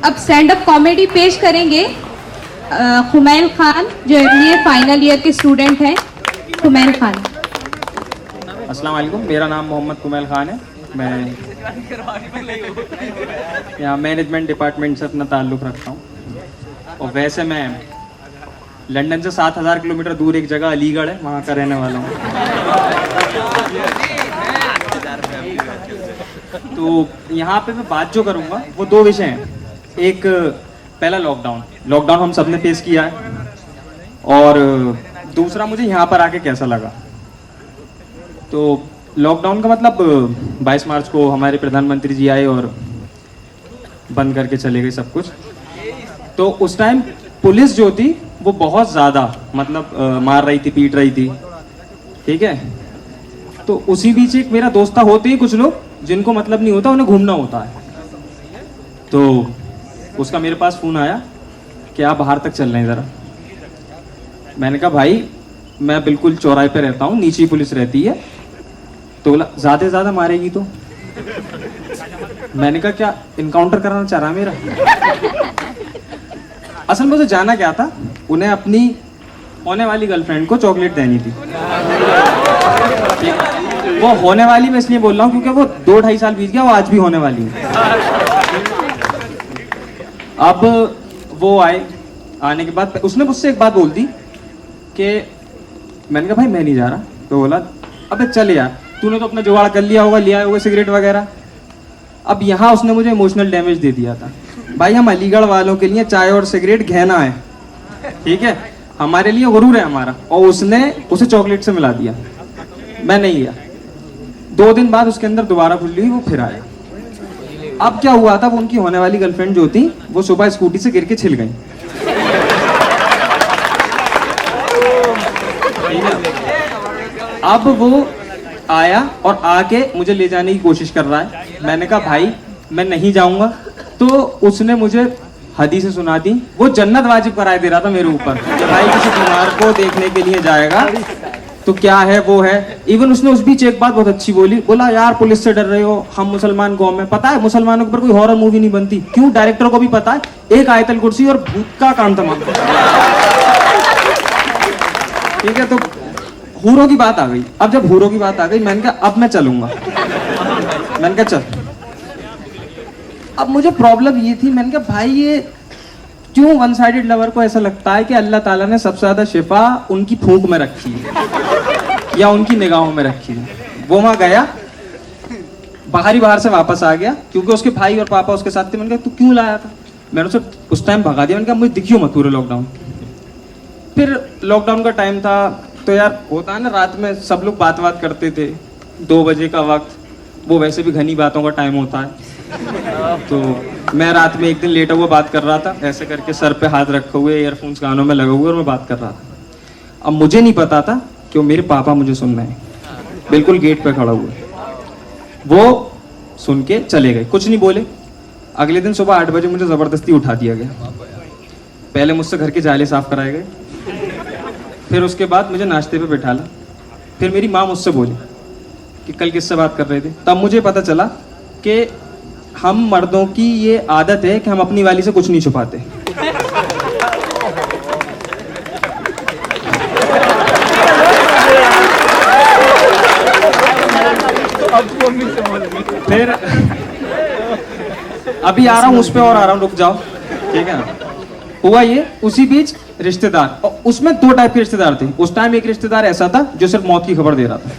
अब stand up comedy पेश करेंगे खुमैन खान, जो एमबीए फाइनल ईयर के स्टूडेंट हैं। खुमैन खान। अस्सलाम वालेकुम, मेरा नाम मोहम्मद कुमैल खान है। मैं यहाँ मैनेजमेंट डिपार्टमेंट से अपना ताल्लुक़ रखता हूँ। और वैसे मैं लंदन से 7000 किलोमीटर दूर एक जगह अलीगढ़ है, वहाँ का रहने वाला हूँ। तो यहाँ पे मैं बात जो करूँगा वो दो विषय हैं। एक पहला लॉकडाउन हम सब ने फेस किया है, और दूसरा मुझे यहाँ पर आके कैसा लगा। तो लॉकडाउन का मतलब 22 मार्च को हमारे प्रधानमंत्री जी आए और बंद करके चले गए सब कुछ। तो उस टाइम पुलिस जो थी वो बहुत ज़्यादा मतलब मार रही थी, पीट रही थी, ठीक है। तो उसी बीच एक मेरा दोस्त था, होते ही कुछ लोग जिनको मतलब नहीं होता, उन्हें घूमना होता है। तो उसका मेरे पास फ़ोन आया कि आप बाहर तक चल रहे हैं ज़रा। मैंने कहा भाई मैं बिल्कुल चौराहे पे रहता हूँ, नीचे पुलिस रहती है। तो बोला ज़्यादा से ज़्यादा मारेगी तो। मैंने कहा क्या इनकाउंटर कराना चाह रहा मेरा। असल में उसे जाना क्या था, उन्हें अपनी होने वाली गर्लफ्रेंड को चॉकलेट देनी थी। वो होने वाली मैं इसलिए बोल रहा हूँ क्योंकि वो 2-2.5 साल बीत गया, वो आज भी होने वाली है। अब वो आने के बाद उसने मुझसे एक बात बोल दी कि मैंने कहा भाई मैं नहीं जा रहा। तो बोला अबे चल यार, तूने तो अपना जुगाड़ कर लिया होगा, लिया होगा सिगरेट वगैरह। अब यहाँ उसने मुझे इमोशनल डैमेज दे दिया था। भाई हम अलीगढ़ वालों के लिए चाय और सिगरेट गहना है, ठीक है, हमारे लिए गुरूर है हमारा। और उसने उसे चॉकलेट से मिला दिया, मैं नहीं लिया। 2 दिन बाद उसके अंदर दोबारा खुली हुई, वो फिर आया। अब क्या हुआ था, वो उनकी होने वाली गर्लफ्रेंड जो थी वो सुबह स्कूटी से गिर के छिल गई। अब वो आया और आके मुझे ले जाने की कोशिश कर रहा है। मैंने कहा भाई मैं नहीं जाऊंगा। तो उसने मुझे हदीसें सुना दी, वो जन्नत वाजिब कराए दे रहा था मेरे ऊपर कि भाई किसी बीमार को देखने के लिए जाएगा तो क्या है वो है। इवन उसने उस बीच एक बात बहुत अच्छी बोली, बोला यार पुलिस से डर रहे हो, हम मुसलमान कौम में, पता है मुसलमानों के ऊपर कोई हॉरर मूवी नहीं बनती। क्यों? डायरेक्टर को भी पता है, एक आयतल कुर्सी और भूत का काम तमाम। ठीक है, तो हूरों की बात आ गई। अब जब हूरों की बात आ गई, मैंने कहा अब मैं चलूंगा। मैंने कहा चल। अब मुझे प्रॉब्लम ये थी, मैंने कहा भाई ये क्यों वन साइडेड लवर को ऐसा लगता है कि अल्लाह ताला ने सबसे ज्यादा शिफा उनकी फूंक में रखी है या उनकी निगाहों में रखी है। वो वहां गया, बाहर से वापस आ गया क्योंकि उसके भाई और पापा उसके साथ थे। मैंने कहा तू क्यों लाया था? मैंने उसे उस टाइम भगा दिया। मैंने कहा मुझे दिखियो मत पूरे लॉकडाउन। फिर लॉकडाउन का टाइम था तो यार होता है ना, रात में सब लोग बात करते थे। 2 बजे का वक्त, वो वैसे भी घनी बातों का टाइम होता है। तो मैं रात में एक दिन लेटा हुआ बात कर रहा था, ऐसे करके सर पे हाथ रखे हुए, ईयरफोन्स कानों में लगे हुए, और मैं बात कर रहा था। अब मुझे नहीं पता था कि वो मेरे पापा मुझे सुन रहे हैं, बिल्कुल गेट पे खड़ा हुए। वो सुन के चले गए, कुछ नहीं बोले। अगले दिन सुबह 8 बजे मुझे ज़बरदस्ती उठा दिया गया। पहले मुझसे घर के जाले साफ कराए गए, फिर उसके बाद मुझे नाश्ते पे बैठा ला। फिर मेरी माँ मुझसे बोली कि कल किससे बात कर रहे थे। तब मुझे पता चला कि हम मर्दों की ये आदत है कि हम अपनी वाली से कुछ नहीं छुपाते। फिर अभी आ रहा हूँ उस पे, और आ रहा हूँ, रुक जाओ, ठीक है ना। हुआ ये, उसी बीच रिश्तेदार, और उसमें 2 टाइप के रिश्तेदार थे उस टाइम। एक रिश्तेदार ऐसा था जो सिर्फ मौत की खबर दे रहा था,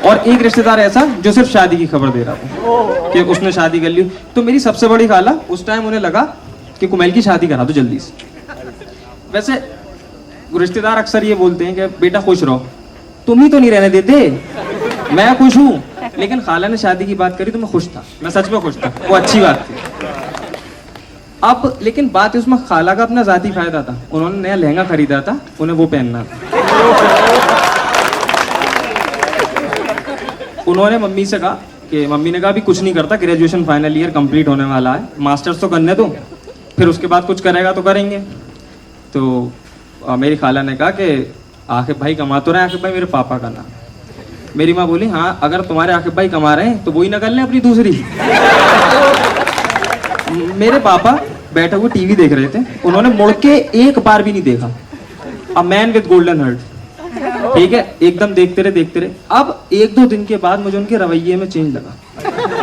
और एक रिश्तेदार ऐसा जो सिर्फ शादी की खबर दे रहा था कि उसने शादी कर ली। तो मेरी सबसे बड़ी खाला, उस टाइम उन्हें लगा कि कुमैल की शादी करा दो जल्दी से। वैसे रिश्तेदार अक्सर ये बोलते हैं कि बेटा खुश रहो, तुम ही तो नहीं रहने देते। मैं खुश हूँ, लेकिन खाला ने शादी की बात करी तो मैं खुश था, मैं सच में खुश था, वो अच्छी बात थी। अब लेकिन बात है उसमें खाला का अपना जाती फायदा था। उन्होंने नया लहंगा खरीदा था, उन्हें वो पहनना था। उन्होंने मम्मी से कहा कि मम्मी ने कहा अभी कुछ नहीं करता, ग्रेजुएशन फाइनल ईयर कंप्लीट होने वाला है, मास्टर्स तो करने दो, फिर उसके बाद कुछ करेगा तो करेंगे। तो मेरी खाला ने कहा कि आकिब भाई कमा तो रहे हैं, आकिब भाई मेरे पापा का नाम। मेरी माँ बोली हाँ अगर तुम्हारे आकिब भाई कमा रहे हैं तो वही ना कर लें अपनी दूसरी। मेरे पापा बैठे हुए टीवी देख रहे थे, उन्होंने मुड़ के एक बार भी नहीं देखा। A man with golden heart, ठीक है, एकदम देखते रहे। अब 1-2 दिन के बाद मुझे उनके रवैये में चेंज लगा।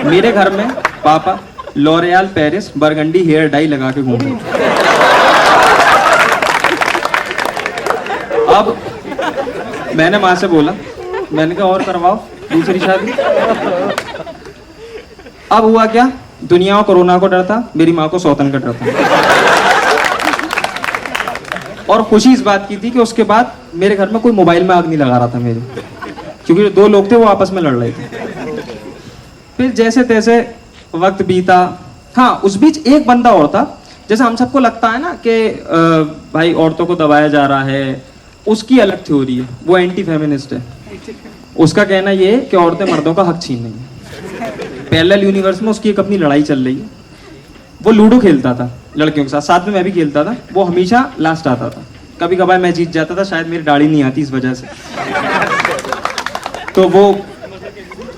मेरे घर में पापा L'Oreal Paris burgundy hair dye लगा के घूम रहे। अब मैंने माँ से बोला, मैंने कहा और करवाओ दूसरी शादी। अब हुआ क्या, दुनिया को कोरोना को डर था, मेरी माँ को सौतन का डर था। और खुशी इस बात की थी कि उसके बाद मेरे घर में कोई मोबाइल में आग नहीं लगा रहा था मेरे, क्योंकि जो 2 लोग थे वो आपस में लड़ रहे थे। फिर जैसे तैसे वक्त बीता। हाँ, उस बीच एक बंदा और था, जैसे हम सबको लगता है ना कि भाई औरतों को दबाया जा रहा है, उसकी अलग थ्योरी है, वो एंटी फेमिनिस्ट है। उसका कहना ये है कि औरतें मर्दों का हक छीन रही हैं। पैरेलल यूनिवर्स में उसकी एक अपनी लड़ाई चल रही है। वो लूडो खेलता था लड़कियों के साथ, साथ में मैं भी खेलता था। वो हमेशा लास्ट आता था, कभी कभार मैं जीत जाता था, शायद मेरी दाढ़ी नहीं आती इस वजह से। तो वो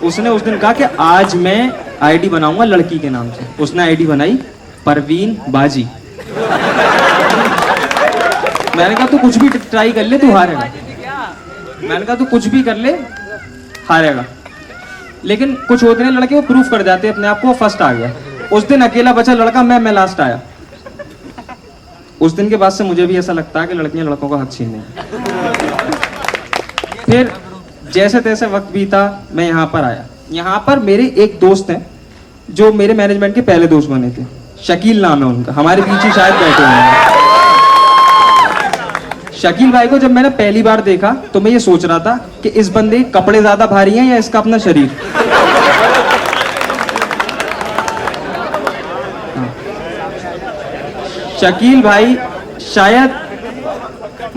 उसने उस दिन कहा कि आज मैं आईडी बनाऊंगा लड़की के नाम से। उसने आईडी बनाई परवीन बाजी। मैंने कहा तू कुछ भी ट्राई कर ले, तू हारेगा। मैंने कहा तू कुछ भी कर ले, हारेगा। लेकिन कुछ होते हैं लड़के, वो प्रूफ कर जाते हैं अपने आप को, वो फर्स्ट आ गया। उस दिन अकेला बचा लड़का, मैं लास्ट आया। उस दिन के बाद से मुझे भी ऐसा लगता है कि लड़कियां लड़कों का हक छीन रही। फिर जैसे तैसे वक्त बीता, मैं यहाँ पर आया। यहाँ पर मेरे एक दोस्त हैं जो मेरे मैनेजमेंट के पहले दोस्त बने थे, शकील नाम है उनका, हमारे बीच ही शायद बैठे हुए हैं। शकील भाई को जब मैंने पहली बार देखा तो मैं ये सोच रहा था कि इस बंदे के कपड़े ज्यादा भारी हैं या इसका अपना शरीर। शकील भाई शायद,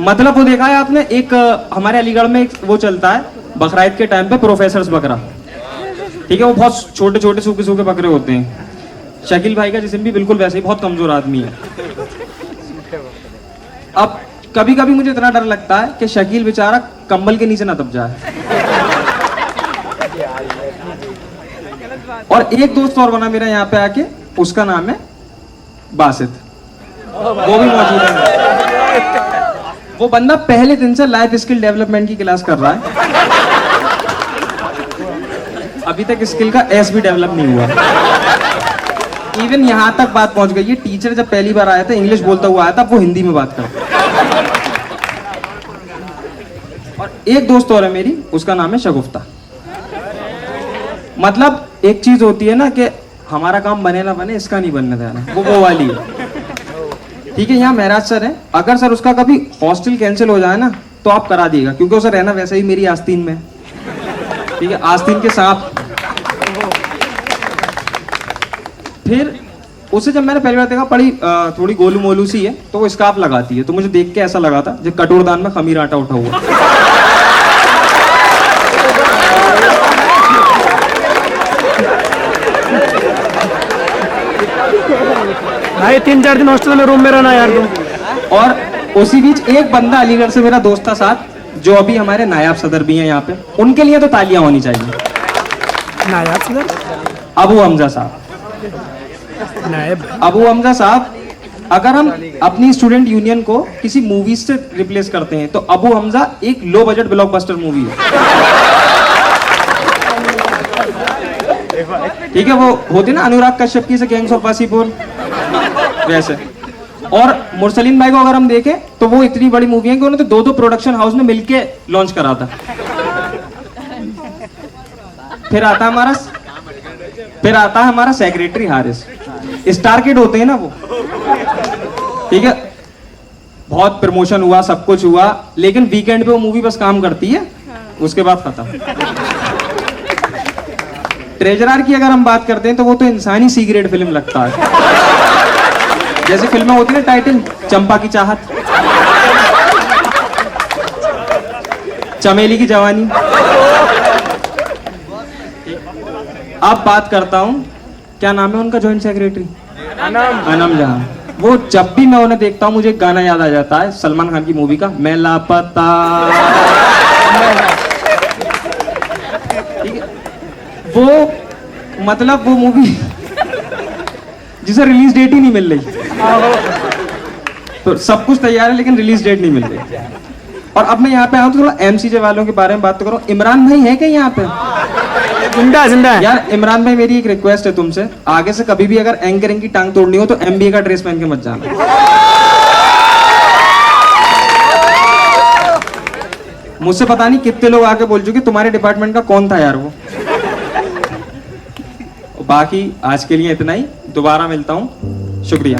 मतलब वो देखा है आपने, एक हमारे अलीगढ़ में एक वो चलता है बकराईद के टाइम पे, प्रोफेसर्स बकरा, ठीक है, वो बहुत छोटे छोटे सूखे सूखे बकरे होते हैं। शकील भाई का जिस्म भी बिल्कुल वैसे ही, बहुत कमजोर आदमी है। अब कभी कभी मुझे इतना डर लगता है कि शकील बेचारा कंबल के नीचे ना दब जाए। और एक दोस्त और बना मेरा यहाँ पे आके, उसका नाम है बासित, वो भी मौजूद है। वो बंदा पहले दिन से लाइफ स्किल डेवलपमेंट की क्लास कर रहा है, अभी तक स्किल का एस भी डेवलप नहीं हुआ। इवन यहां तक बात पहुंच गई है, टीचर जब पहली बार आया था, इंग्लिश बोलता हुआ आया था, वो हिंदी में बात करता। और एक दोस्त और है मेरी, उसका नाम है शगुफ्ता। मतलब एक चीज होती है ना कि हमारा काम बने ना बने, इसका नहीं बनने देना, वो वाली है। ठीक है, यहाँ महराज सर है, अगर सर उसका कभी हॉस्टल कैंसिल हो जाए ना तो आप करा दिएगा, क्योंकि उसे रहना वैसे ही मेरी आस्तीन में, ठीक है, आस्तीन के सांप। फिर उसे जब मैंने पहली बार देखा, बड़ी थोड़ी गोलू मोलू सी है, तो वो स्कार्फ लगाती है, तो मुझे देख के ऐसा लगा था जब कटोरदान में खमीर आटा उठा हुआ। भाई 3-4 दिन हॉस्टल में रूम में रहना यार तुम। और उसी बीच एक बंदा अलीगढ़ से मेरा दोस्त था साथ, जो अभी हमारे नायाब सदर भी हैं यहाँ पे, उनके लिए तो तालियां होनी चाहिए। नायाब सदर? अबू हमजा साहब। नायब अबू हमजा साहब, अगर हम अपनी स्टूडेंट यूनियन को किसी मूवी से रिप्लेस करते हैं तो अबू हमजा एक लो बजट ब्लॉकबस्टर मूवी है। ठीक है, वो होती ना अनुराग कश्यप की से गैंग्स ऑफ वासीपुर, वैसे। और मुरसलीन भाई को अगर हम देखें तो वो इतनी बड़ी मूवी है कि उन्होंने तो 2-2 प्रोडक्शन हाउस में मिलके लॉन्च करा था। फिर आता है हमारा सेक्रेटरी हारिस, स्टार किड होते हैं ना वो, ठीक है, बहुत प्रमोशन हुआ, सब कुछ हुआ, लेकिन वीकेंड पे वो मूवी बस काम करती है, उसके बाद खत्म। ट्रेजरर की अगर हम बात करते हैं तो वो तो इंसानी सी ग्रेड फिल्म लगता है, जैसे फिल्में होती है टाइटल चंपा की चाहत, चमेली की जवानी। अब बात करता हूं, क्या नाम है उनका जॉइंट सेक्रेटरी? अनम जहां। वो जब भी मैं उन्हें देखता हूं मुझे एक गाना याद आ जाता है सलमान खान की मूवी का, मैं लापता। वो मतलब वो मूवी जिसे रिलीज डेट ही नहीं मिल रही। तो सब कुछ तैयार है लेकिन रिलीज डेट नहीं मिल रही। और अब मैं यहाँ पे आऊँ तो थोड़ा एमसीजे वालों के बारे में बात तो करो। इमरान भाई है क्या यहाँ पे? जिंदा जिंदा है। यार इमरान भाई, मेरी एक रिक्वेस्ट है तुमसे, आगे से कभी भी अगर एंकरिंग की टांग तोड़नी हो तो एमबीए का ड्रेस पहन के मत जाना। मुझसे पता नहीं कितने लोग आके बोल चुके तुम्हारे डिपार्टमेंट का कौन था यार वो। बाकी आज के लिए इतना ही, दोबारा मिलता हूँ, शुक्रिया।